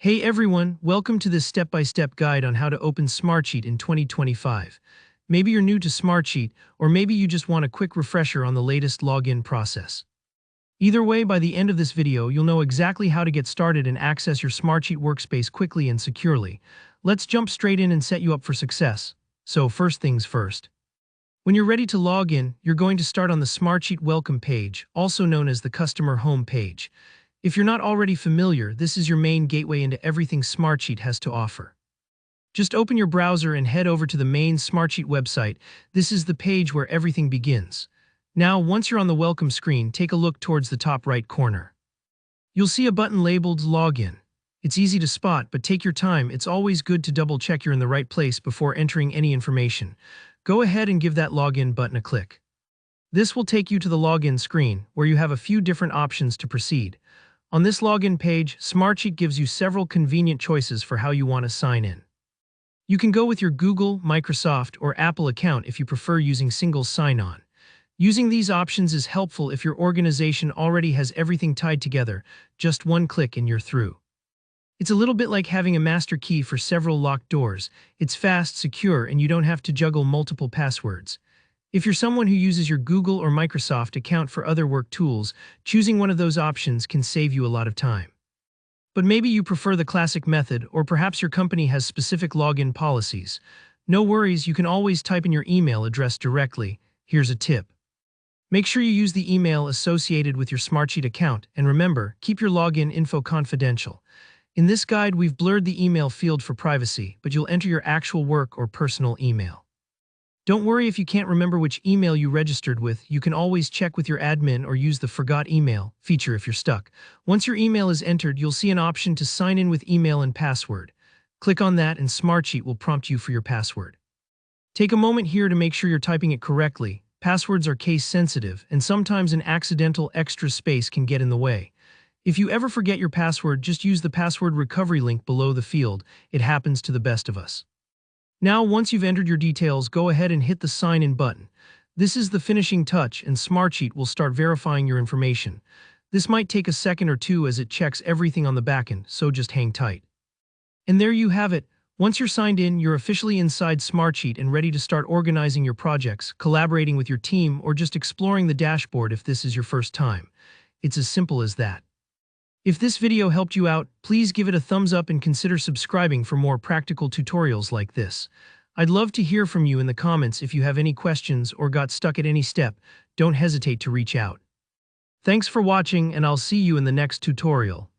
Hey everyone, welcome to this step-by-step guide on how to open Smartsheet in 2025. Maybe you're new to Smartsheet, or maybe you just want a quick refresher on the latest login process. Either way, by the end of this video, you'll know exactly how to get started and access your Smartsheet workspace quickly and securely. Let's jump straight in and set you up for success. So first things first. When you're ready to log in, you're going to start on the Smartsheet Welcome page, also known as the Customer Home page. If you're not already familiar, this is your main gateway into everything Smartsheet has to offer. Just open your browser and head over to the main Smartsheet website. This is the page where everything begins. Now, once you're on the welcome screen, take a look towards the top right corner. You'll see a button labeled Login. It's easy to spot, but take your time. It's always good to double-check you're in the right place before entering any information. Go ahead and give that Login button a click. This will take you to the login screen, where you have a few different options to proceed. On this login page, Smartsheet gives you several convenient choices for how you want to sign in. You can go with your Google, Microsoft, or Apple account if you prefer using single sign-on. Using these options is helpful if your organization already has everything tied together. Just one click and you're through. It's a little bit like having a master key for several locked doors. It's fast, secure, and you don't have to juggle multiple passwords. If you're someone who uses your Google or Microsoft account for other work tools, choosing one of those options can save you a lot of time. But maybe you prefer the classic method, or perhaps your company has specific login policies. No worries, you can always type in your email address directly. Here's a tip. Make sure you use the email associated with your Smartsheet account, and remember, keep your login info confidential. In this guide, we've blurred the email field for privacy, but you'll enter your actual work or personal email. Don't worry if you can't remember which email you registered with. You can always check with your admin or use the Forgot Email feature if you're stuck. Once your email is entered, you'll see an option to sign in with email and password. Click on that and Smartsheet will prompt you for your password. Take a moment here to make sure you're typing it correctly. Passwords are case sensitive, and sometimes an accidental extra space can get in the way. If you ever forget your password, just use the password recovery link below the field. It happens to the best of us. Now, once you've entered your details, go ahead and hit the Sign In button. This is the finishing touch, and Smartsheet will start verifying your information. This might take a second or two as it checks everything on the backend, so just hang tight. And there you have it. Once you're signed in, you're officially inside Smartsheet and ready to start organizing your projects, collaborating with your team, or just exploring the dashboard if this is your first time. It's as simple as that. If this video helped you out, please give it a thumbs up and consider subscribing for more practical tutorials like this. I'd love to hear from you in the comments if you have any questions or got stuck at any step. Don't hesitate to reach out. Thanks for watching, and I'll see you in the next tutorial.